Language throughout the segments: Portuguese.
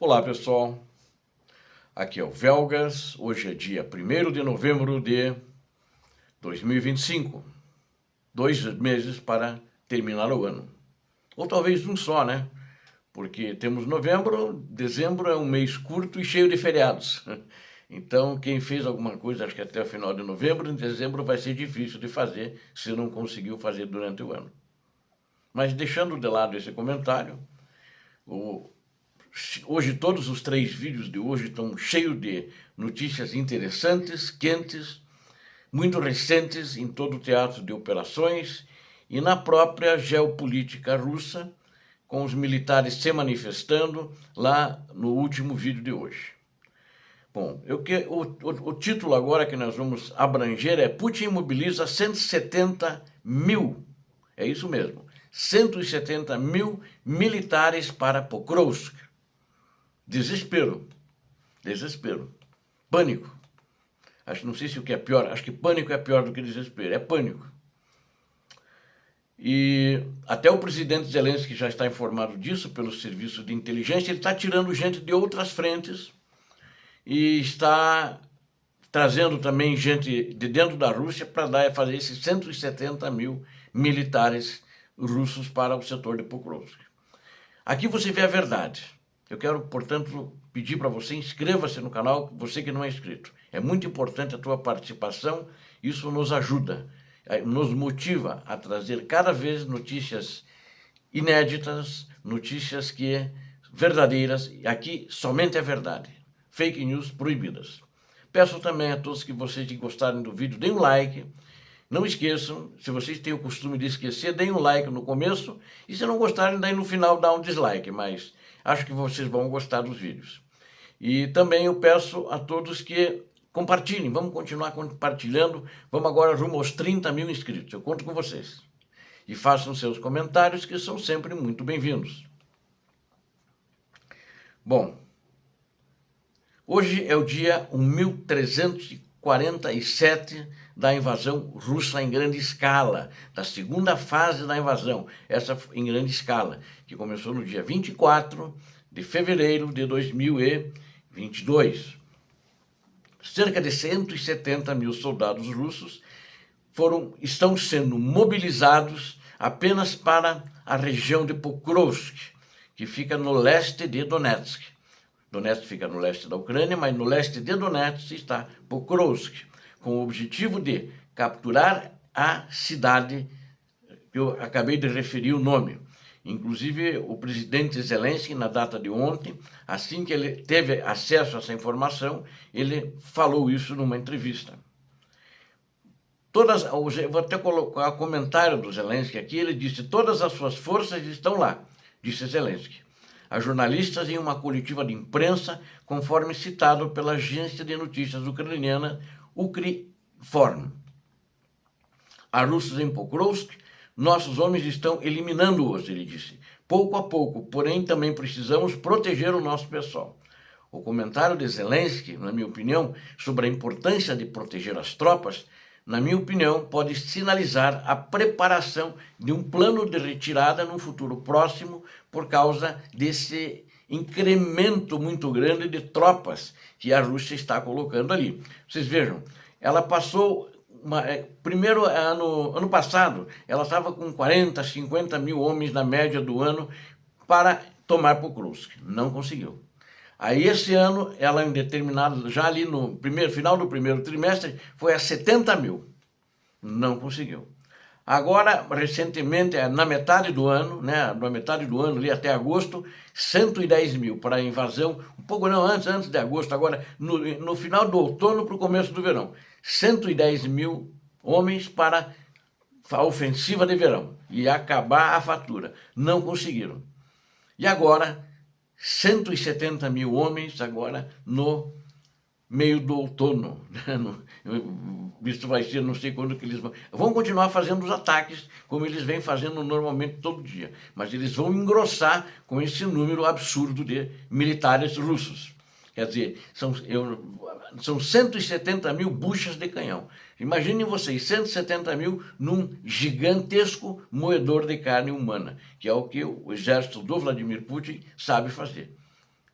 Olá pessoal, aqui é o Velgas, hoje é dia 1º de novembro de 2025, 2 meses para terminar o ano, ou talvez um só, né? Porque temos novembro, dezembro é um mês curto e cheio de feriados, então quem fez alguma coisa, acho que até o final de novembro, em dezembro vai ser difícil de fazer, se não conseguiu fazer durante o ano. Mas deixando de lado esse comentário, hoje todos os 3 vídeos de hoje estão cheios de notícias interessantes, quentes, muito recentes em todo o teatro de operações e na própria geopolítica russa, com os militares se manifestando lá no último vídeo de hoje. Bom, o título agora que nós vamos abranger é Putin mobiliza 170 mil, é isso mesmo, 170 mil militares para Pokrovsk. Desespero, pânico. Não sei se o que é pior, acho que pânico é pior do que desespero, é pânico. E até o presidente Zelensky já está informado disso pelo serviço de inteligência, ele está tirando gente de outras frentes e está trazendo também gente de dentro da Rússia para fazer esses 170 mil militares russos para o setor de Pokrovsk. Aqui você vê a verdade. Eu quero, portanto, pedir para você, inscreva-se no canal, você que não é inscrito. É muito importante a tua participação, isso nos ajuda, nos motiva a trazer cada vez notícias inéditas, notícias verdadeiras, e aqui somente é verdade, fake news proibidas. Peço também a todos que vocês que gostarem do vídeo, deem um like. Não esqueçam, se vocês têm o costume de esquecer, deem um like no começo, e se não gostarem, daí no final dá um dislike, mas acho que vocês vão gostar dos vídeos. E também eu peço a todos que compartilhem, vamos continuar compartilhando, vamos agora rumo aos 30 mil inscritos, eu conto com vocês. E façam seus comentários, que são sempre muito bem-vindos. Bom, hoje é o dia 1347 da invasão russa em grande escala, da segunda fase da invasão, essa em grande escala, que começou no dia 24 de fevereiro de 2022. Cerca de 170 mil soldados russos estão sendo mobilizados apenas para a região de Pokrovsk, que fica no leste de Donetsk. Donetsk fica no leste da Ucrânia, mas no leste de Donetsk está Pokrovsk, com o objetivo de capturar a cidade que eu acabei de referir o nome. Inclusive, o presidente Zelensky, na data de ontem, assim que ele teve acesso a essa informação, ele falou isso numa entrevista. Vou até colocar o comentário do Zelensky aqui, ele disse: todas as suas forças estão lá, disse Zelensky. A jornalistas em uma coletiva de imprensa, conforme citado pela agência de notícias ucraniana Ukrinform. Há russos em Pokrovsk, nossos homens estão eliminando-os, ele disse. Pouco a pouco, porém também precisamos proteger o nosso pessoal. O comentário de Zelensky, na minha opinião, sobre a importância de proteger as tropas, na minha opinião, pode sinalizar a preparação de um plano de retirada no futuro próximo por causa desse incremento muito grande de tropas que a Rússia está colocando ali. Vocês vejam, ela passou, ano passado, ela estava com 40, 50 mil homens na média do ano para tomar Pokrovsk. Não conseguiu. Aí esse ano, ela já ali no final do primeiro trimestre, foi a 70 mil. Não conseguiu. Agora, recentemente, na metade do ano, ali até agosto, 110 mil para a invasão, um pouco não, antes de agosto, agora no final do outono para o começo do verão. 110 mil homens para a ofensiva de verão e acabar a fatura. Não conseguiram. E agora, 170 mil homens agora no meio do outono. Isso vai ser, não sei quando que eles vão continuar fazendo os ataques, como eles vêm fazendo normalmente todo dia. Mas eles vão engrossar com esse número absurdo de militares russos. Quer dizer, são 170 mil buchas de canhão. Imaginem vocês, 170 mil num gigantesco moedor de carne humana, que é o que o exército do Vladimir Putin sabe fazer.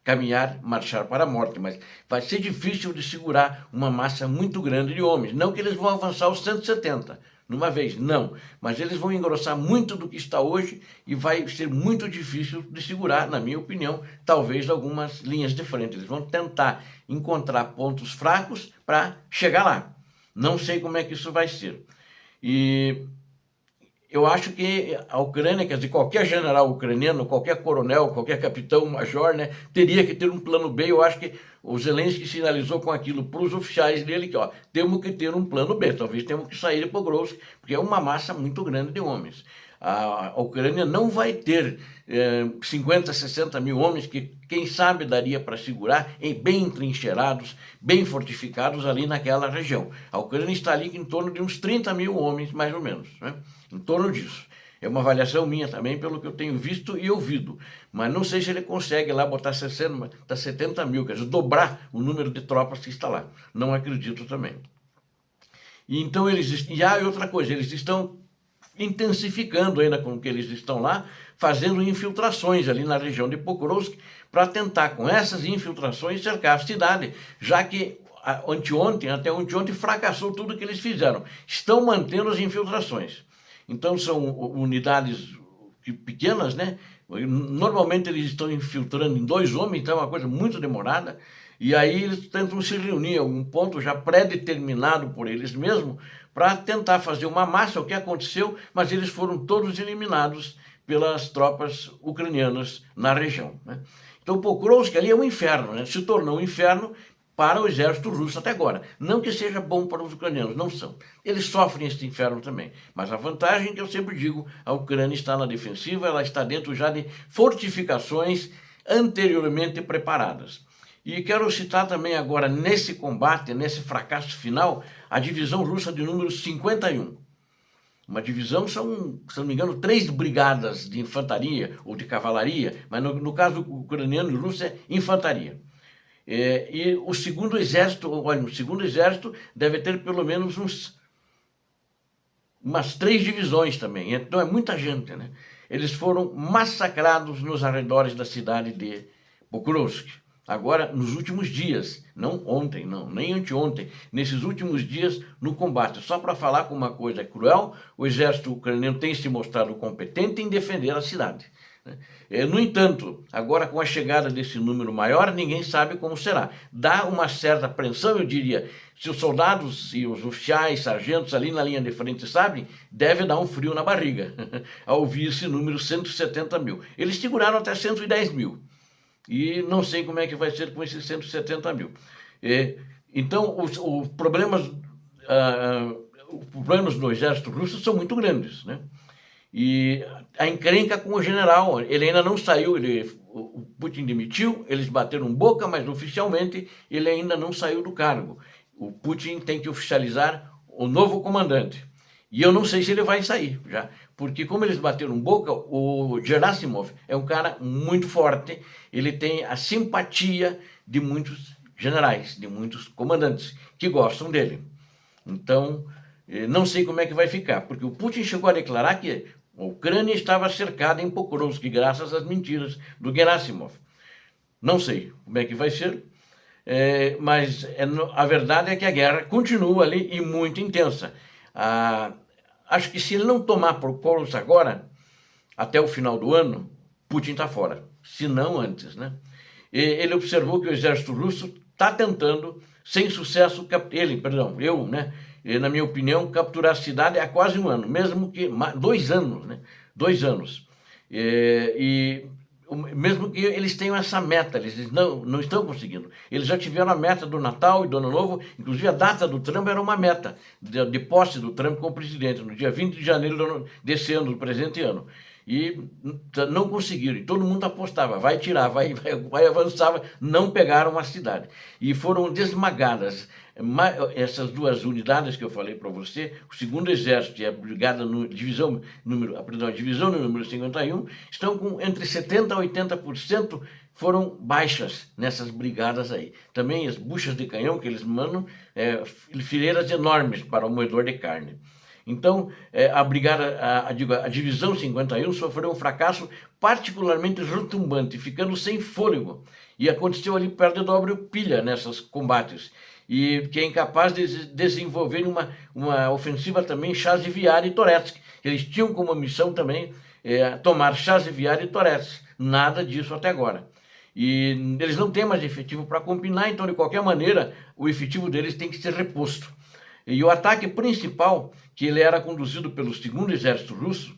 caminhar, marchar para a morte, mas vai ser difícil de segurar uma massa muito grande de homens. Não que eles vão avançar os 170 numa vez, não, mas eles vão engrossar muito do que está hoje e vai ser muito difícil de segurar, na minha opinião, talvez algumas linhas de frente. Eles vão tentar encontrar pontos fracos para chegar lá. Não sei como é que isso vai ser. E eu acho que a Ucrânia, quer dizer, qualquer general ucraniano, qualquer coronel, qualquer capitão, major, né, teria que ter um plano B. Eu acho que o Zelensky sinalizou com aquilo para os oficiais dele que, ó, temos que ter um plano B, talvez temos que sair de Pokrovsk, porque é uma massa muito grande de homens. A Ucrânia não vai ter 50, 60 mil homens que, quem sabe, daria para segurar, bem entrincheirados, bem fortificados ali naquela região. A Ucrânia está ali em torno de uns 30 mil homens, mais ou menos, né? Em torno disso. É uma avaliação minha também, pelo que eu tenho visto e ouvido. Mas não sei se ele consegue lá botar 60, 70 mil, quer dizer, dobrar o número de tropas que está lá. Não acredito também. E então e há outra coisa, eles estão intensificando ainda com que eles estão lá, fazendo infiltrações ali na região de Pokrovsk, para tentar, com essas infiltrações, cercar a cidade, já que até anteontem, fracassou tudo que eles fizeram. Estão mantendo as infiltrações. Então, são unidades pequenas, né? Normalmente eles estão infiltrando em 2 homens, então é uma coisa muito demorada. E aí eles tentam se reunir em algum ponto já pré-determinado por eles mesmos para tentar fazer uma massa, o que aconteceu, mas eles foram todos eliminados pelas tropas ucranianas na região, né? Então, Pokrovsk ali é um inferno, né? Se tornou um inferno para o exército russo até agora. Não que seja bom para os ucranianos, não são. Eles sofrem esse inferno também. Mas a vantagem que eu sempre digo, a Ucrânia está na defensiva, ela está dentro já de fortificações anteriormente preparadas. E quero citar também agora, nesse combate, nesse fracasso final, a divisão russa de número 51. Uma divisão são, se não me engano, 3 brigadas de infantaria ou de cavalaria, mas no caso ucraniano e russo é infantaria. E o segundo exército, olha, o segundo exército deve ter pelo menos umas 3 divisões também. Então é muita gente, né? Eles foram massacrados nos arredores da cidade de Pokrovsk. Agora, nos últimos dias, não ontem, não, nem anteontem, nesses últimos dias no combate. Só para falar com uma coisa cruel, o exército ucraniano tem se mostrado competente em defender a cidade. No entanto, agora com a chegada desse número maior, ninguém sabe como será. Dá uma certa apreensão, eu diria. Se os soldados e os oficiais, sargentos ali na linha de frente sabem, deve dar um frio na barriga ao ouvir esse número 170 mil. Eles seguraram até 110 mil. E não sei como é que vai ser com esses 170 mil. Então, os problemas do exército russo são muito grandes, né? E a encrenca com o general, ele ainda não saiu, o Putin demitiu, eles bateram boca, mas oficialmente ele ainda não saiu do cargo. O Putin tem que oficializar o novo comandante. E eu não sei se ele vai sair já, porque como eles bateram boca, o Gerasimov é um cara muito forte, ele tem a simpatia de muitos generais, de muitos comandantes que gostam dele. Então, não sei como é que vai ficar, porque o Putin chegou a declarar que a Ucrânia estava cercada em Pokrovsk, graças às mentiras do Gerasimov. Não sei como é que vai ser, mas a verdade é que a guerra continua ali e muito intensa. Acho que se ele não tomar Pokrovsk agora, até o final do ano, Putin está fora, se não antes, né? Ele observou que o exército russo está tentando, sem sucesso, na minha opinião, capturar a cidade há quase um ano, mesmo que 2 anos, né? 2 anos. Mesmo que eles tenham essa meta, eles não estão conseguindo. Eles já tiveram a meta do Natal e do Ano Novo, inclusive a data do Trump era uma meta de posse do Trump como presidente, no dia 20 de janeiro desse ano, do presente ano. E não conseguiram, e todo mundo apostava, vai tirar, vai avançar, não pegaram a cidade. E foram desmagadas. Essas 2 unidades que eu falei para você, o segundo exército e a brigada divisão número 51, estão com entre 70% a 80% foram baixas nessas brigadas aí. Também as buchas de canhão que eles mandam, fileiras enormes para o moedor de carne. Então, a Divisão 51 sofreu um fracasso particularmente retumbante, ficando sem fôlego. E aconteceu ali perto de Dobre Pilha, nesses combates. E que é incapaz de desenvolver uma ofensiva também Chaziviar e Toretsk. Eles tinham como missão também tomar Chaziviar e Toretsk. Nada disso até agora. E eles não têm mais efetivo para combinar, então, de qualquer maneira, o efetivo deles tem que ser reposto. E o ataque principal, que ele era conduzido pelo segundo exército russo,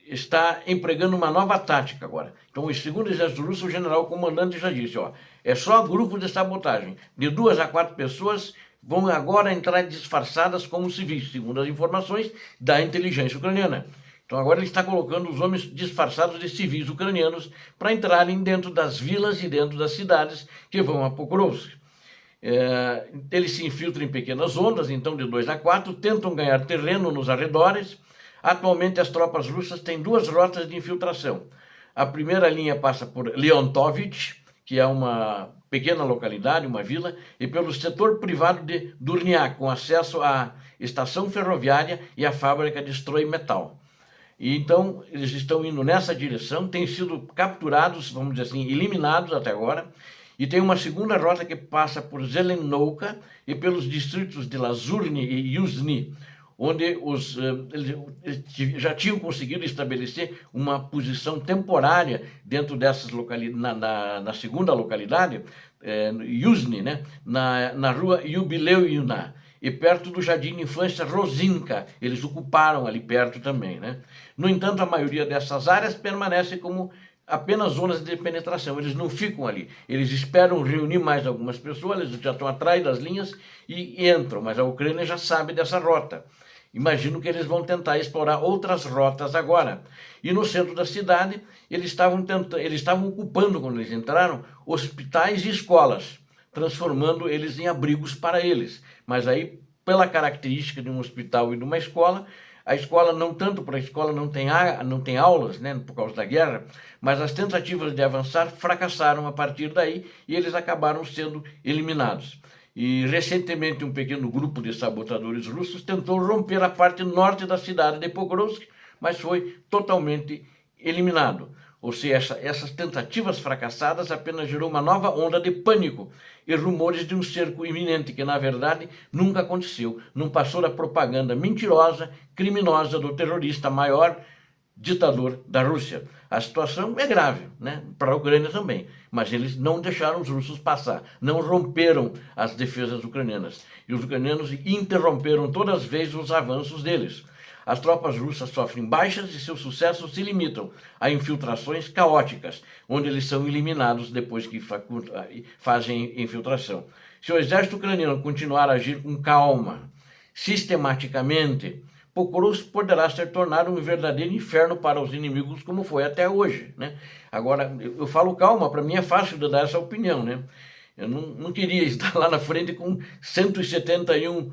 está empregando uma nova tática agora. Então, o segundo exército russo, o general comandante já disse, é só grupo de sabotagem. De 2 a 4 pessoas vão agora entrar disfarçadas como civis, segundo as informações da inteligência ucraniana. Então agora ele está colocando os homens disfarçados de civis ucranianos para entrarem dentro das vilas e dentro das cidades que vão a Pokrovsk. Eles se infiltram em pequenas ondas, então de 2 a 4, tentam ganhar terreno nos arredores. Atualmente as tropas russas têm 2 rotas de infiltração. A primeira linha passa por Leontovich, que é uma pequena localidade, uma vila, e pelo setor privado de Durniak, com acesso à estação ferroviária e à fábrica de Stroimetal. E então eles estão indo nessa direção, têm sido capturados, vamos dizer assim, eliminados até agora, e tem uma segunda rota que passa por Zelenovka e pelos distritos de Lazurny e Yuzhny, onde eles já tinham conseguido estabelecer uma posição temporária dentro dessas localidades, na segunda localidade, Yuzhny, né, na rua Yubileyuna, e perto do Jardim de Infância Rosinka, eles ocuparam ali perto também, né? No entanto, a maioria dessas áreas permanece como apenas zonas de penetração, eles não ficam ali, eles esperam reunir mais algumas pessoas, eles já estão atrás das linhas e entram, mas a Ucrânia já sabe dessa rota. Imagino que eles vão tentar explorar outras rotas agora. E no centro da cidade, eles estavam ocupando, quando eles entraram, hospitais e escolas, transformando eles em abrigos para eles. Mas aí, pela característica de um hospital e de uma escola, a escola não tanto, porque a escola não tem aulas, né, por causa da guerra, mas as tentativas de avançar fracassaram a partir daí e eles acabaram sendo eliminados. E recentemente um pequeno grupo de sabotadores russos tentou romper a parte norte da cidade de Pokrovsk, mas foi totalmente eliminado. Ou seja, essas tentativas fracassadas apenas gerou uma nova onda de pânico e rumores de um cerco iminente, que na verdade nunca aconteceu. Não passou da propaganda mentirosa, criminosa do terrorista maior ditador da Rússia. A situação é grave, né? Para a Ucrânia também, mas eles não deixaram os russos passar, não romperam as defesas ucranianas. E os ucranianos interromperam todas as vezes os avanços deles. As tropas russas sofrem baixas e seus sucessos se limitam a infiltrações caóticas, onde eles são eliminados depois que fazem infiltração. Se o exército ucraniano continuar a agir com calma, sistematicamente, Pokrovsk poderá se tornar um verdadeiro inferno para os inimigos, como foi até hoje, né? Agora, eu falo calma, para mim é fácil de dar essa opinião, né? Eu não queria estar lá na frente com 171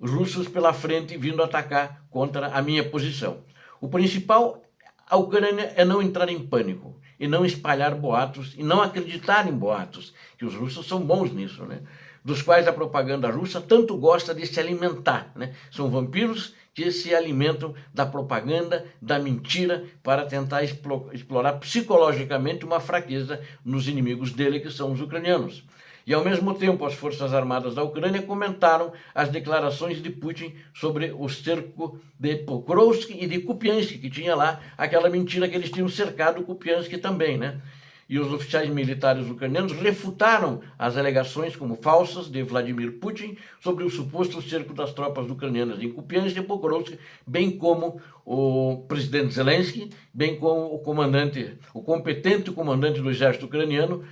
russos pela frente vindo atacar contra a minha posição. O principal, a Ucrânia, é não entrar em pânico e não espalhar boatos e não acreditar em boatos, que os russos são bons nisso, né? Dos quais a propaganda russa tanto gosta de se alimentar, né? São vampiros que se alimentam da propaganda, da mentira, para tentar explorar psicologicamente uma fraqueza nos inimigos dele, que são os ucranianos. E, ao mesmo tempo, as Forças Armadas da Ucrânia comentaram as declarações de Putin sobre o cerco de Pokrovsk e de Kupiansk, que tinha lá aquela mentira que eles tinham cercado Kupiansk também, né? E os oficiais militares ucranianos refutaram as alegações como falsas de Vladimir Putin sobre o suposto cerco das tropas ucranianas em Kupiansk e Pokrovsk, bem como o presidente Zelensky, bem como o competente comandante do exército ucraniano,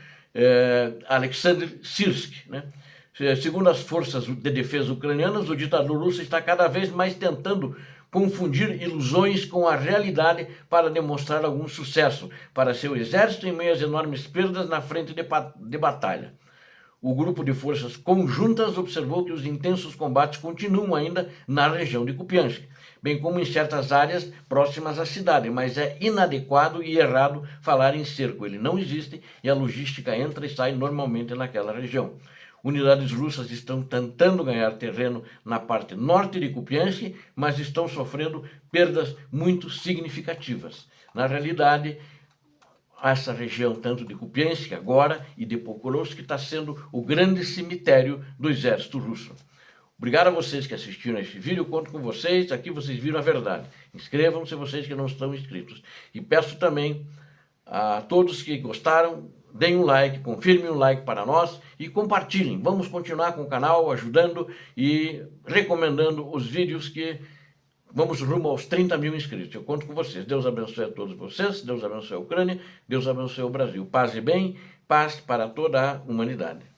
Alexander Syrskyi, né? Segundo as forças de defesa ucranianas, o ditador russo está cada vez mais tentando confundir ilusões com a realidade para demonstrar algum sucesso para seu exército em meio às enormes perdas na frente de batalha. O grupo de forças conjuntas observou que os intensos combates continuam ainda na região de Kupiansk, bem como em certas áreas próximas à cidade, mas é inadequado e errado falar em cerco. Ele não existe e a logística entra e sai normalmente naquela região. unidades russas estão tentando ganhar terreno na parte norte de Kupiansk, mas estão sofrendo perdas muito significativas. Na realidade, essa região, tanto de Kupiansk agora e de Pokrovsk, está sendo o grande cemitério do exército russo. Obrigado a vocês que assistiram a este vídeo, eu conto com vocês, aqui vocês viram a verdade. Inscrevam-se vocês que não estão inscritos. E peço também a todos que gostaram, deem um like, confirmem um like para nós e compartilhem. Vamos continuar com o canal, ajudando e recomendando os vídeos que vamos rumo aos 30 mil inscritos. Eu conto com vocês. Deus abençoe a todos vocês, Deus abençoe a Ucrânia, Deus abençoe o Brasil. Paz e bem, paz para toda a humanidade.